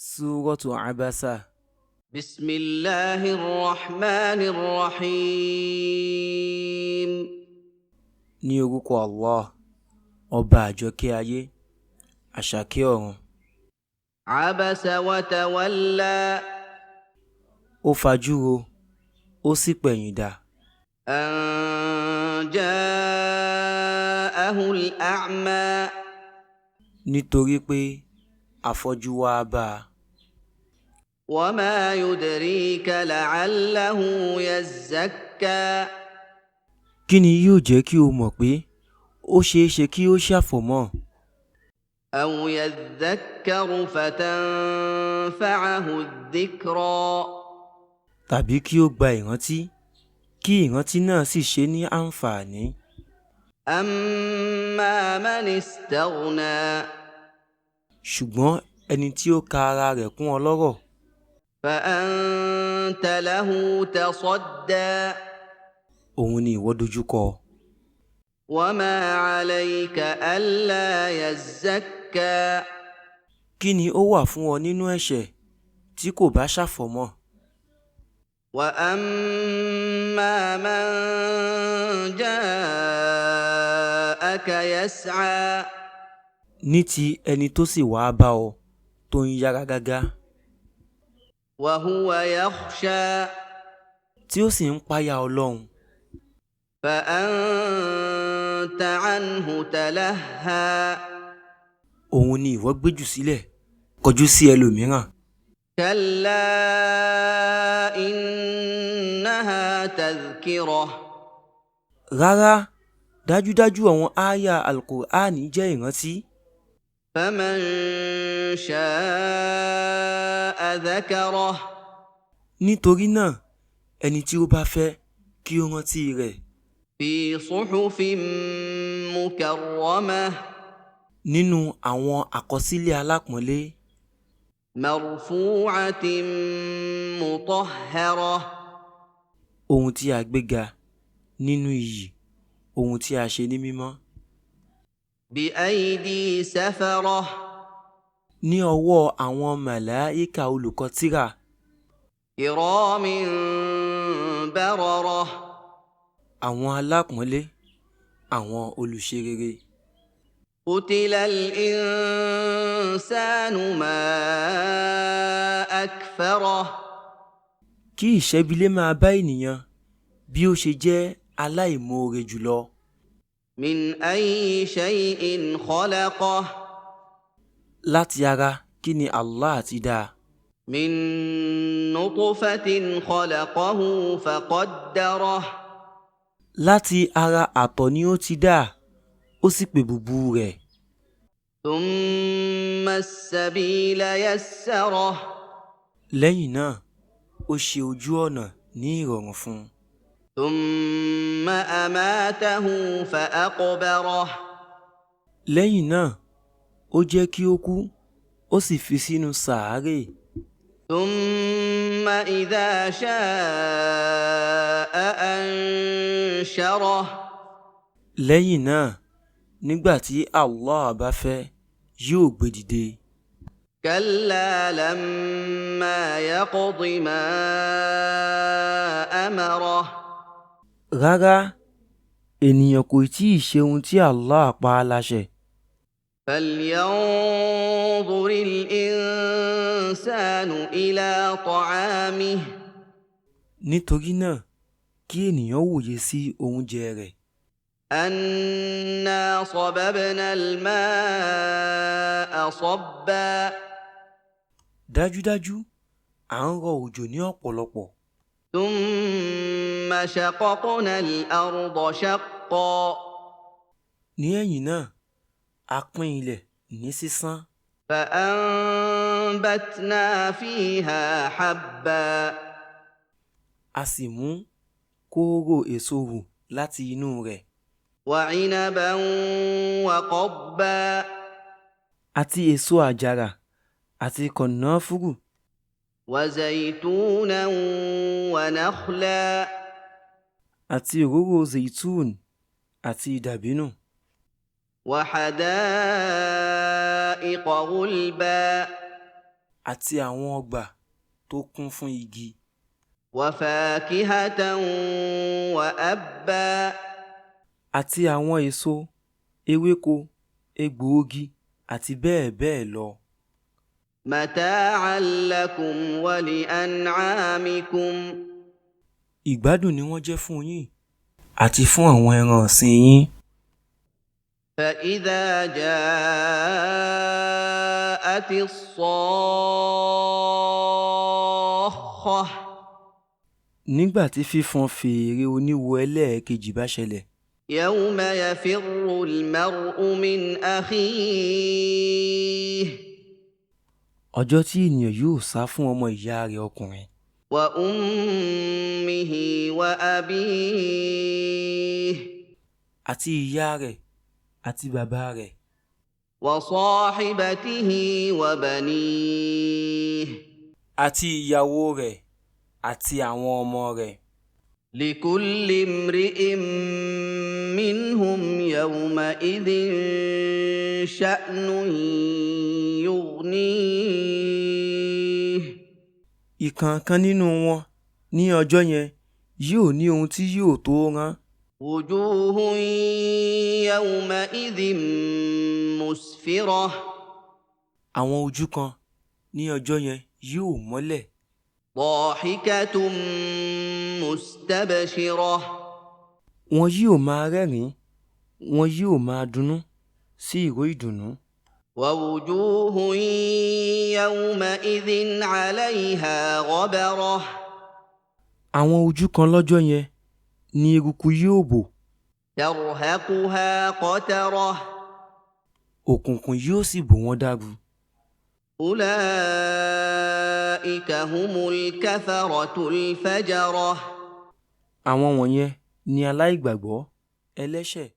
Suratu Abasa. بسم الله الرحمن الرحيم. Ní orúkọ Allah, ọba àjọkẹ́ ayé, àṣàkẹ́ ọ̀run. عبس وتولى Ó fajúro, ó sì pẹ̀yìndà أن جاءه الأعمى nítorí pé afọ́jú wá bá a. وما يدريك لعله يزكى Kí ni yóò jẹ́ kí o mọ̀ pé ó ṣeé ṣe kí ó ṣàfọ̀mọ́ أو يذكر فتنفعه الذكرى tàbí kí ó gba ìrántí kí ìrántí náà sì ṣe ní àǹfààní. أما من استغنى Ṣùgbọ́n ẹni tí ó ka ara rẹ̀ kún ọlọ́rọ̀, فأنت له تصدى òun ni ìwọ dojúkọ. وما عليك ألا يزكى Kí ni ó wà fún ọ nínú ẹ̀ṣẹ̀ tí kò bá ṣàfọ̀mọ́? وأما من جاءك يسعى Ní ti ẹni tó sì wá bá ọ tó ń yára gágá, وهو يخشى tí ó sì ń páyà Ọlọ́run, فأنت عنه تلهى òun ni ìwọ gbéjù sílẹ̀ kọjú sí ẹlòmíràn. كلا إنها تذكرة Rárá, dájúdájú àwọn ááyà Al-Qur'ani jẹ́ ìrántí. فمن شاء ذكره Nítorí náà, ẹni tí ó bá fẹ́ kí ó rántí rẹ̀ في صحف مكرمة nínú àwọn àkọsílẹ̀ alápọ̀nlé, مرفوعة مطهرة ohun tí a gbéga nínú iyì, ohun tí a ṣe ní mímọ́, بأيدي سفرة ní ọwọ́ àwọn màláíkà olùkọ tírà, كرام بررة àwọn alápọ̀nlé, àwọn olùṣe rere. قتل الإنسان ما أكفره Kí ìṣẹ́bílé máa bá ènìyàn bí ó ṣe jẹ́ aláìmoore jùlọ. من أي شيء خلقه Láti ara kí ni Allah ti dá a? من نطفة خلقه فقدره Láti ara àtọ̀ ni ó ti dá a, ó sì pè bùbú rẹ̀. ثم السبيل يسره Lẹ́yìn náà, ó ṣe ojú ọ̀nà ní ìrọ̀rùn fún un. ثم أماته فأقبره Lẹ́yìn náà, ó jẹ́ kí ó kú, ó sì fi sínú sàárè. ثم إذا شاء أنشره Lẹ́yìn náà, nígbà tí Allah bá fẹ́, yóò gbé dìde. كلا لما يقض ما أمره Rárá, ènìyàn kò tí ì ṣe ohun tí Allah pa á láṣẹ. فلينظر الإنسان إلى طعامه Nítorí náà, kí ènìyàn wòye sí oúnjẹ rẹ̀. أنا صببنا الماء صبا Dájúdájú, à ń rọ òjò ní ọ̀pọ̀lọpọ̀. ثم شققنا الأرض شقا Ní ẹ̀yìn náà, a pín ilẹ̀ ní sísán. فأنبتنا فيها حبا A sì mú kóóró èso hù láti inú rẹ̀, وعنبا وقضبا àti èso àjàrà àti kànáfùrù, وزيتونا ونخلا àti òróró zaitun àti dàbínù, وحدائق غلبا àti àwọn ọgbà tó kún fún igi. وفاكهة وأبا àti àwọn èso, ewéko, egbòogi àti bẹ́ẹ̀ bẹ́ẹ̀ lọ. متاعا لكم ولأنعامكم ìgbádùn ni wọ́n jẹ́ fún yín àti fún àwọn ẹran ọ̀sìn yín. فإذا جاءت الصاخة nígbà tí fífọn fèrè oníwo ẹlẹ́ẹ̀kejì bá ṣẹlẹ̀. يوم يفر المرء من أخيه ọjọ́ tí ènìyàn yóò sá fún ọmọ ìyá rẹ̀ ọkùnrin. وأمه وأبيه àti ìyá rẹ̀ àti bàbá rẹ̀. وصاحبته وبنيه àti ìyàwó rẹ̀ àti àwọn ọmọ rẹ̀. لكل امرئ منهم يومئذ شأن يغنيه ìkọ̀ọ̀kan nínú wọn ní ọjọ́ yẹn yóò ní ohun tí yóò tó rán. وجوه يومئذ مسفرة àwọn ojú kan ní ọjọ́ yẹn yóò mọ́lẹ̀. ضاحكة مستبشرة wọn yóò máa rẹ́rìn-ín, wọn yóò máa dunnú sí ìró ìdùnnú. ووجوه يومئذ عليها غبرة àwọn ojú kan lọ́jọ́ yẹn ní eruku yóò bò. ترهقها قترة òkùnkùn yóò sì bò wọ́n dáru. أولئك هم الكفرة الفجرة àwọn wọ̀nyẹn ni aláìgbàgbọ́ ẹlẹ́ṣẹ̀.